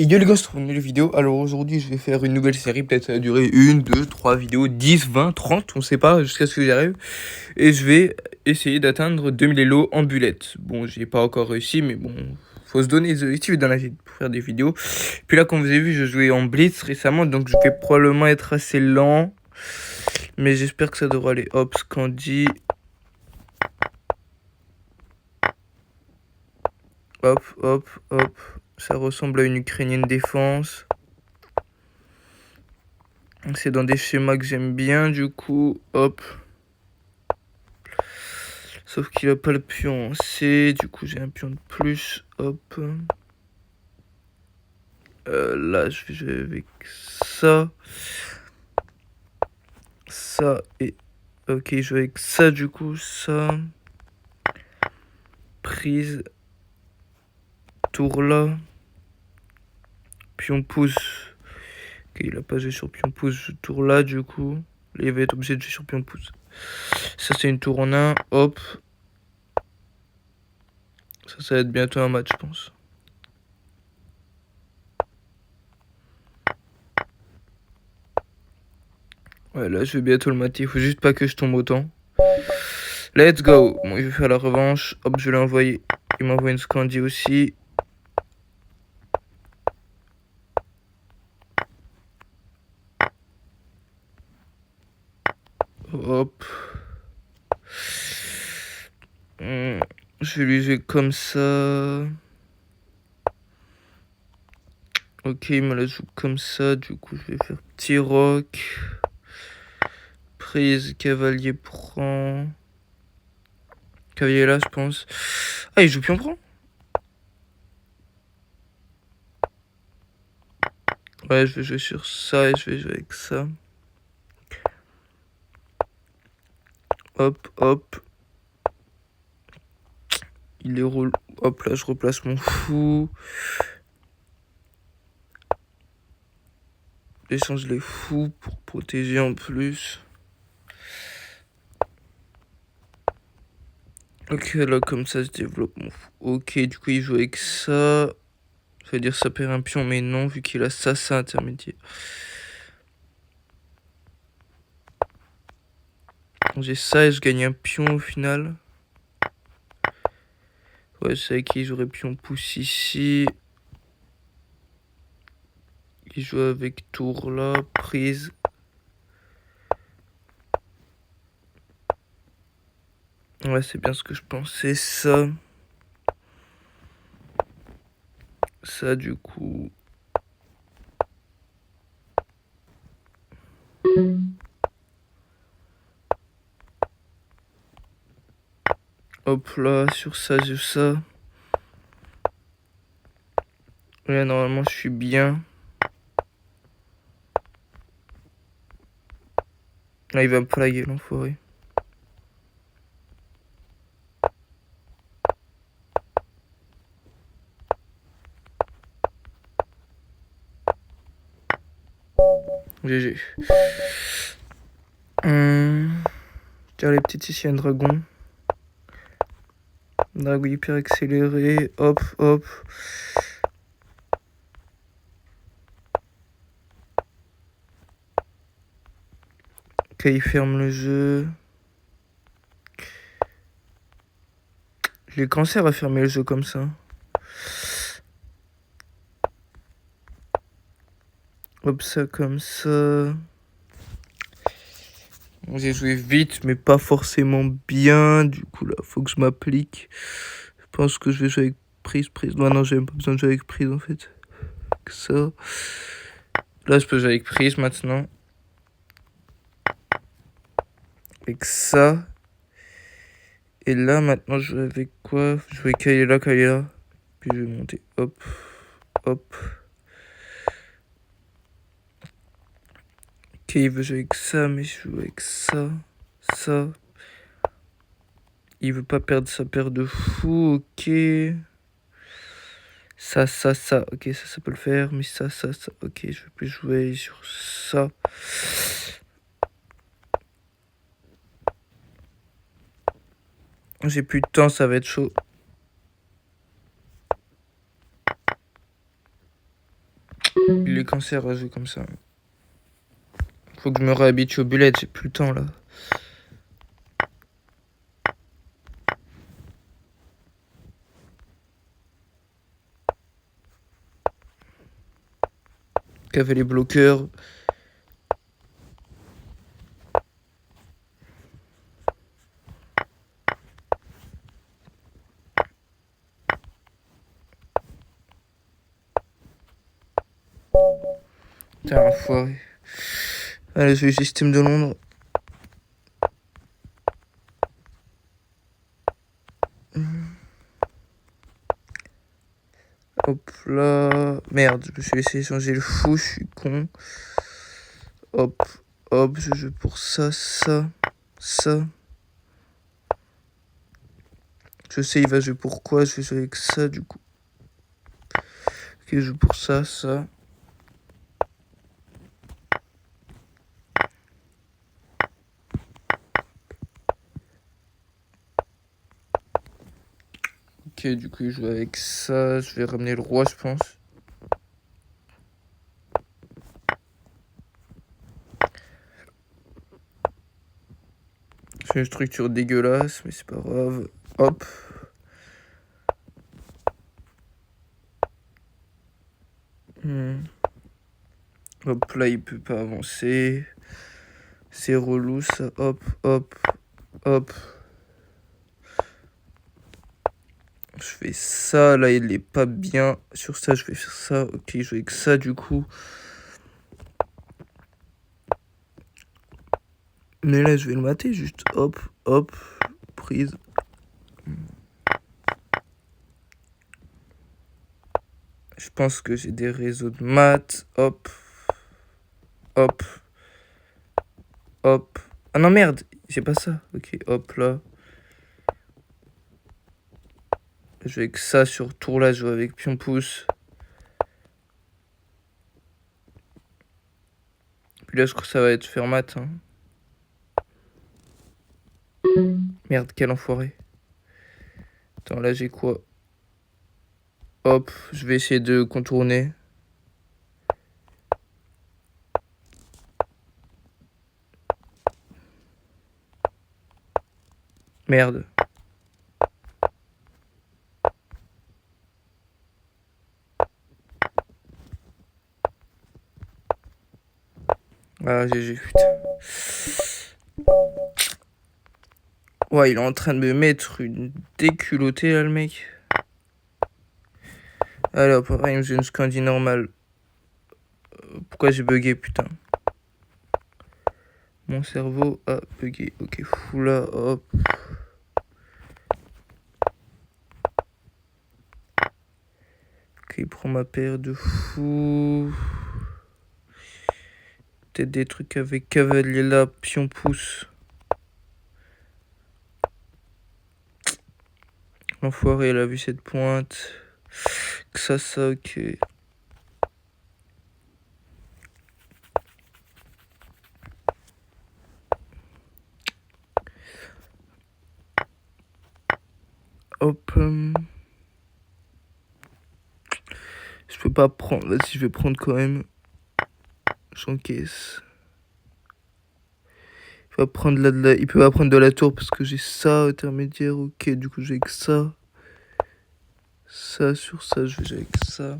Et yo les gars, on se retrouve dans une nouvelle vidéo. Alors aujourd'hui, je vais faire une nouvelle série. Peut-être ça va durer 1, 2, 3 vidéos, 10, 20, 30, on sait pas, jusqu'à ce que j'y arrive. Et je vais essayer d'atteindre 2000 élos en bullet. Bon, j'ai pas encore réussi, mais bon, faut se donner des objectifs dans la vie pour faire des vidéos. Puis là, comme vous avez vu, je jouais en blitz récemment, donc je vais probablement être assez lent. Mais j'espère que ça devrait aller. Hop, Scandi. Hop, hop, hop. Ça ressemble à une ukrainienne défense. C'est dans des schémas que j'aime bien, du coup, hop. Sauf qu'il a pas le pion en C, du coup j'ai un pion de plus, hop. Là, je vais jouer avec ça. Ça et... Ok, je joue avec ça, du coup, ça. Prise. Tour là. Pion pouce. Ok, il a pas joué sur pion pouce, tour là, du coup. Là, il va être obligé de jouer sur pion pouce. Ça, c'est une tour en 1, hop. Ça va être bientôt un match, je pense. Ouais, là, je vais bientôt le mater. Il faut juste pas que je tombe autant. Let's go. Bon, il veut faire la revanche. Hop, je l'ai envoyé. Il m'envoie une Scandi aussi. Hop. Je vais lui jouer comme ça. Ok, il me la joue comme ça. Du coup, je vais faire petit roc. Prise, cavalier prend. Cavalier là, je pense. Ah, il joue pion prend. Ouais, je vais jouer sur ça et je vais jouer avec ça. Hop, hop. Il les roule. Hop, là, je replace mon fou. J'échange les fous pour protéger en plus. Ok, là, comme ça, je développe mon fou. Ok, du coup, il joue avec ça. Ça veut dire ça perd un pion, mais non, vu qu'il a ça, ça intermédiaire. J'ai ça et je gagne un pion au final. Ouais, je savais qu'il jouerait pion pouce ici. Il joue avec tour là, prise. Ouais, c'est bien ce que je pensais, ça. Ça, du coup... Hop là, sur ça, j'ai ça. Là, normalement, je suis bien. Là, il va me plaguer, l'enfoiré. GG. Tiens, les petites ici, un dragon. Dragon hyper accéléré. Hop, hop. Ok, il ferme le jeu. J'ai cancer à fermer le jeu comme ça. Hop, ça comme ça. J'ai joué vite, mais pas forcément bien. Du coup, là, faut que je m'applique. Je pense que je vais jouer avec prise, prise. Non, j'ai même pas besoin de jouer avec prise, en fait. Que ça. Là, je peux jouer avec prise, maintenant. Avec ça. Et là, maintenant, je joue avec quoi? Je joue avec Kayla, Kayla. Puis je vais monter. Hop, hop. Ok, il veut jouer avec ça, mais je joue avec ça. Ça. Il veut pas perdre sa paire de fous, ok. Ça, ça. Ok, ça peut le faire. Mais ça. Ok, je vais plus jouer sur ça. J'ai plus de temps, ça va être chaud. Les cancers à jouer comme ça. Faut que je me réhabitue aux bullets, j'ai plus le temps là. Qu'avait les bloqueurs. T'es un enfoiré. Allez, je vais système de Londres. Hop là. Merde, je me suis laissé changer le fou, je suis con. Hop, hop, je joue pour ça, ça, ça. Je sais, il va jouer pour quoi, je vais jouer avec ça du coup. Ok, je joue pour ça, ça. Ok, du coup, il joue avec ça. Je vais ramener le roi, je pense. C'est une structure dégueulasse, mais c'est pas grave. Hop. Hop, là, il peut pas avancer. C'est relou, ça. Hop, hop, hop. Je fais ça, là, il est pas bien. Sur ça, je vais faire ça. Ok, je joue avec ça, du coup. Mais là, je vais le mater, juste hop, hop, prise. Je pense que j'ai des réseaux de maths. Hop, hop, hop. Ah non, merde, j'ai pas ça. Ok, hop, là. Je joue avec ça sur tour, là, je joue avec pion-pouce. Puis là, je crois que ça va être faire mat. Hein. Merde, quel enfoiré. Attends, là, j'ai quoi? Hop, je vais essayer de contourner. Merde. Ah, GG, putain. Ouais, il est en train de me mettre une déculottée, là, le mec. Alors, pareil, il me joue une Scandi normale. Pourquoi j'ai bugué, putain? Mon cerveau a bugué. Ok, fou là, hop. Ok, il prend ma paire de fou. Peut-être des trucs avec cavalier là, pion pouce. L'enfoiré, il a vu cette pointe. Que ça, ok. Hop. Je peux pas prendre. Vas-y, je vais prendre quand même. J'encaisse. Il peut pas prendre de la tour parce que j'ai ça intermédiaire. Ok, du coup, j'ai que ça. Ça sur ça, je vais jouer avec ça.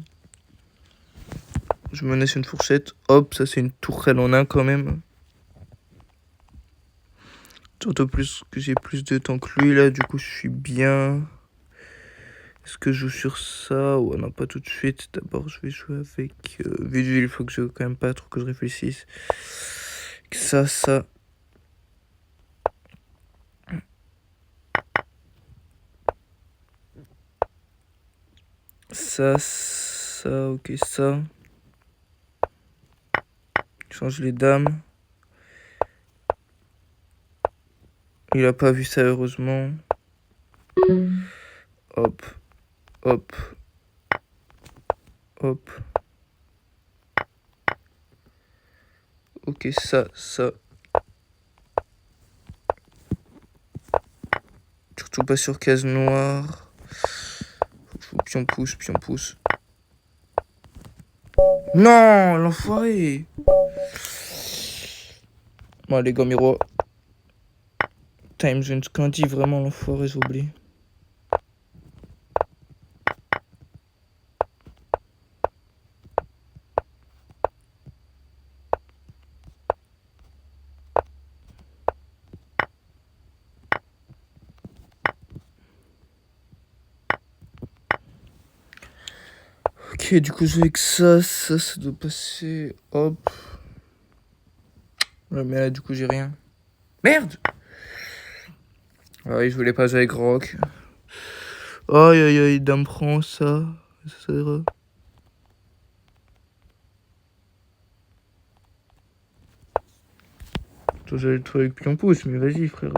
Je me laisse une fourchette. Hop, ça c'est une tourelle en un quand même. D'autant plus que j'ai plus de temps que lui là, du coup je suis bien. Est-ce que je joue sur ça? Ouais, non, pas tout de suite. D'abord, je vais jouer avec Vigile. Il faut que je quand même pas trop que je réfléchisse. Ça. Ça, ok, ça. Je change les dames. Il a pas vu ça, heureusement. Hop, hop, hop. Ok, ça. Surtout pas sur case noire. Pion pouce. Non, l'enfoiré. Bon, les gars, Miro. Time Zone Candy, vraiment l'enfoiré, j'ai oublié. Ok, du coup, je vais avec ça doit passer. Hop. Ouais, mais là, du coup, j'ai rien. Merde! Ah oui, je voulais pas jouer avec Rock. Aïe aïe aïe, dame prend ça. Ça ira. Toi, j'allais le trouver avec pion pouce, mais vas-y, frère.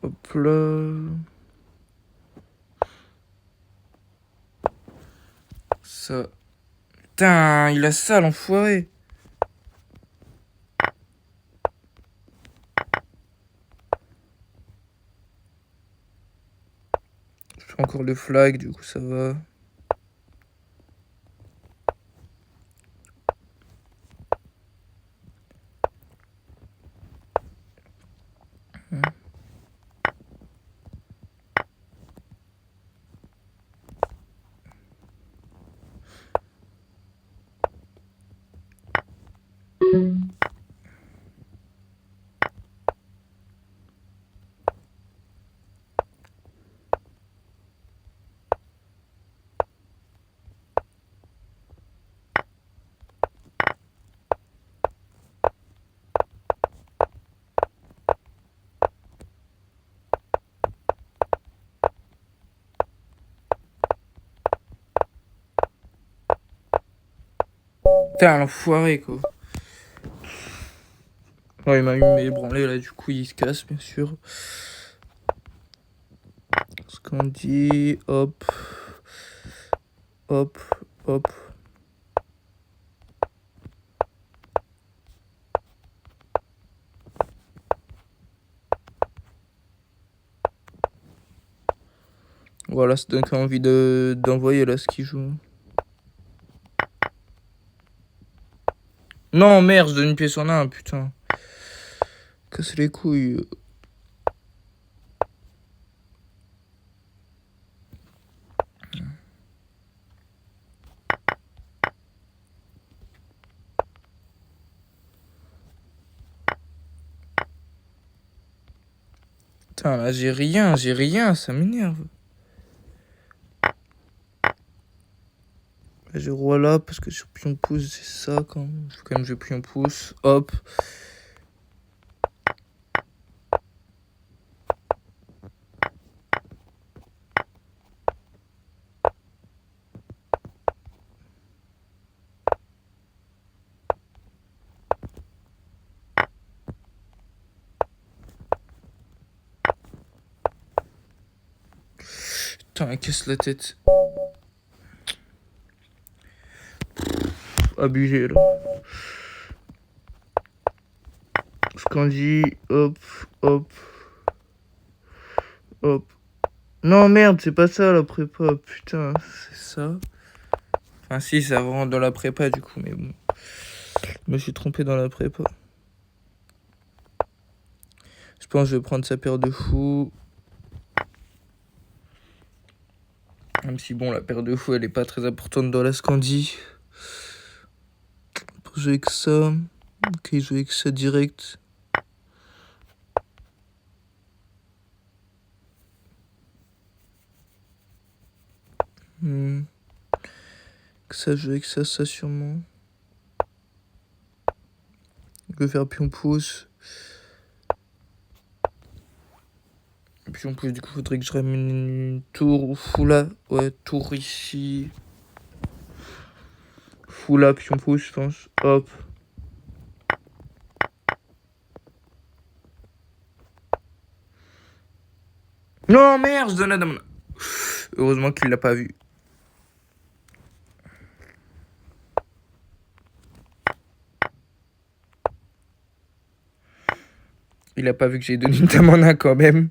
Hop là. Ça. Putain, il a ça, l'enfoiré. Je fais encore le flag, du coup, ça va. Putain, l'enfoiré, quoi. Ouais, il m'a eu mes branlés, là, du coup, il se casse, bien sûr. Ce qu'on dit, hop. Hop, hop. Voilà, ça donne quand même envie d'envoyer, là, ce qu'il joue. Non, merde, je donne une pièce en un, putain. Casse les couilles. Putain, là, j'ai rien, ça m'énerve. Là, j'ai roi là, parce que sur pion pouce, c'est ça, quand même. Faut quand même jouer pion pouce. Hop. Putain, elle casse la tête. Abusé, là. Scandi, hop, hop. Hop. Non, merde, c'est pas ça, la prépa. Putain, c'est ça. Enfin, si, ça rentre dans la prépa, du coup, mais bon. Je me suis trompé dans la prépa. Je pense que je vais prendre sa paire de fous. Même si, bon, la paire de fous, elle est pas très importante dans la Scandi. Pour jouer avec ça. Ok, jouer avec ça direct. Que ça, jouer avec ça sûrement. Je vais faire pion pouce. Pion pouce, du coup, faudrait que je ramène une tour ou fou là. Ouais, tour ici. Fou là, pion pouce, je pense. Hop. Non, merde, je donne à dame. Heureusement qu'il l'a pas vu. Il a pas vu que j'ai donné une dame en un quand même.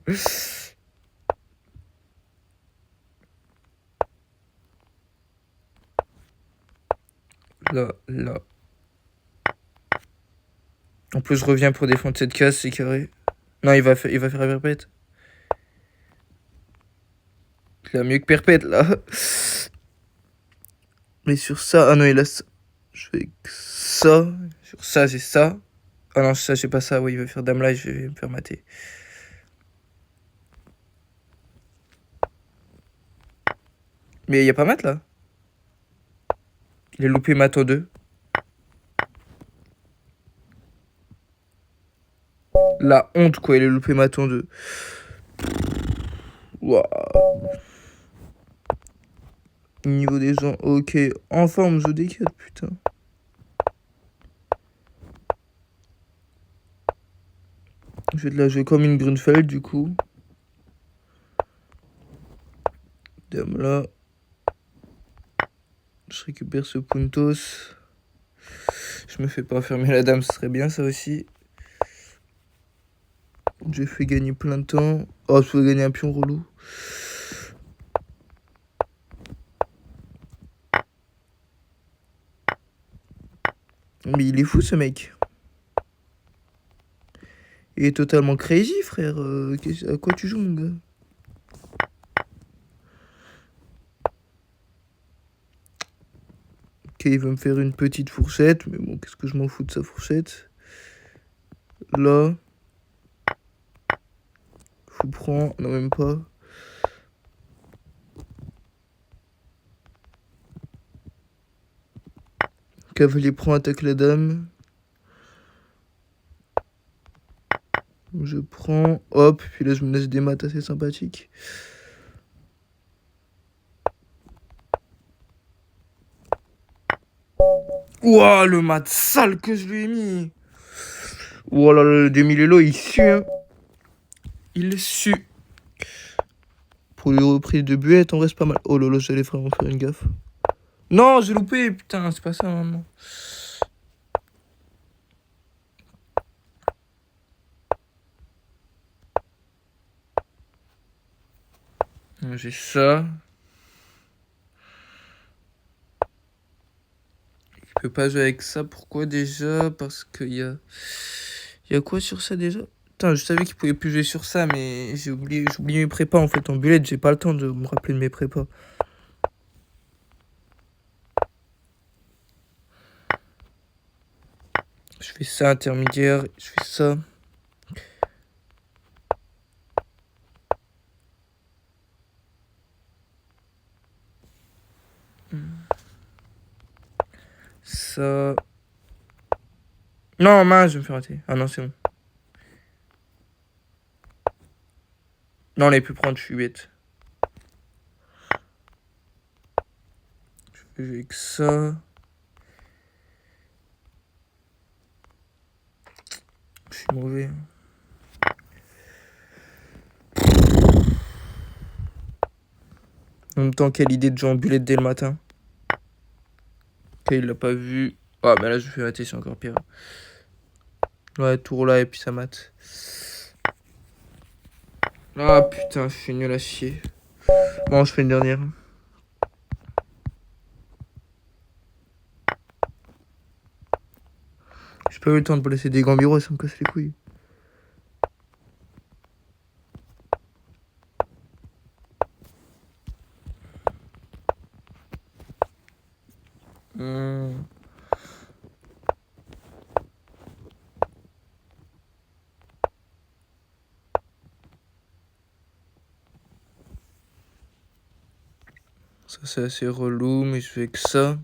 Là, là. En plus, je reviens pour défendre cette case, c'est carré. Non, il va faire perpète. Il a mieux que perpète, là. Mais sur ça... Ah non, il a ça. Je fais que ça. Sur ça, j'ai ça. Ah non, ça, j'ai pas ça. Oui, il va faire dame là, je vais me faire mater. Mais il y a pas mat, là. Il a loupé mat en 2. La honte, quoi. Il a loupé mat en 2. Waouh. Niveau des gens, ok. Enfin, on me joue des 4, putain. Je vais te la jouer comme une Grunfeld, du coup. Dame là. Je récupère ce puntos. Je me fais pas fermer la dame, ce serait bien, ça aussi. J'ai fait gagner plein de temps. Oh, je peux gagner un pion relou. Mais il est fou, ce mec. Il est totalement crazy, frère. À quoi tu joues, mon gars? Ok, il va me faire une petite fourchette. Mais bon, qu'est-ce que je m'en fous de sa fourchette? Là. Fou prend. Non, même pas. Cavalier prend, attaque la dame. Je prends. Hop. Puis là, je me laisse des maths assez sympathiques. Ouah, le mat sale que je lui ai mis. Ouah là, le demi-lélo, il sue. Hein. Il sue. Pour les reprises de buette, on reste pas mal. Oh là là, j'allais vraiment faire une gaffe. Non, j'ai loupé, putain, c'est pas ça maintenant. J'ai ça. Je peux pas jouer avec ça. Pourquoi déjà? Parce qu'il y a... Il y a quoi sur ça déjà? Putain, je savais qu'il pouvait plus jouer sur ça, mais j'ai oublié mes prépas en fait. En bullet, j'ai pas le temps de me rappeler de mes prépas. Je fais ça intermédiaire, je fais ça. Ça. Non, mince, je vais me faire rater. Ah non, c'est bon. Non, on les peut prendre, je suis bête. Je fais avec ça. Je suis mauvais. En même temps, quelle idée de jouer en bullet dès le matin. Ok, il l'a pas vu. Ah, bah là, je fais rater, c'est encore pire. Ouais, tour là et puis ça mate. Ah putain, je suis nul à chier. Bon, je fais une dernière. J'ai pas eu le temps de placer des gambiros, ça me casse les couilles. Ça, c'est assez relou, mais je fais que ça.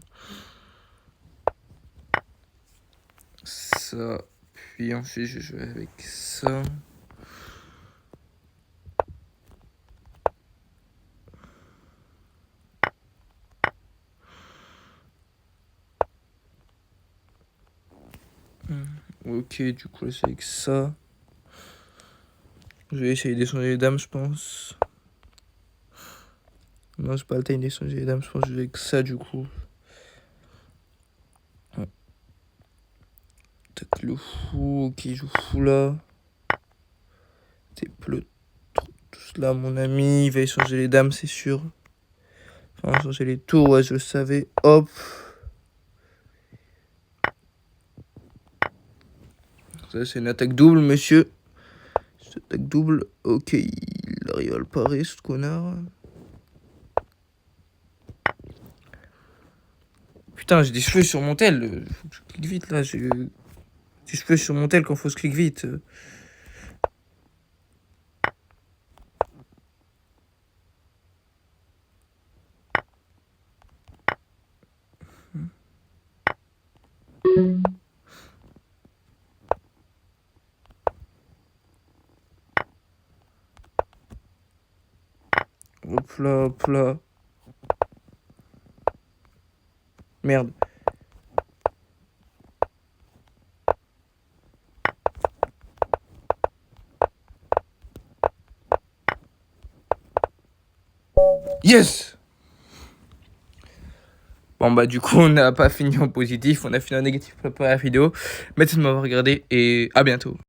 Ça. Puis ensuite, je joue avec ça. Ok, du coup, là, c'est avec ça. Je vais essayer d'échanger les dames, je pense. Non, j'ai pas le time d'échanger les dames, je pense que je vais avec ça, du coup. Tac, le fou, ok, il joue fou là. Dépleu tout cela, mon ami. Il va échanger les dames, c'est sûr. Enfin, changer les tours, ouais, je le savais. Hop. Ça, c'est une attaque double, monsieur. Cette attaque double. Ok, il arrive à le parer, ce connard. Putain, j'ai des cheveux sur mon tel. Faut que je clique vite, là. J'ai des cheveux sur mon tel quand faut se clique vite. Hop là, hop là. Merde. Yes! Bon bah du coup on n'a pas fini en positif, on a fini en négatif pour la vidéo. Merci de m'avoir regardé et à bientôt.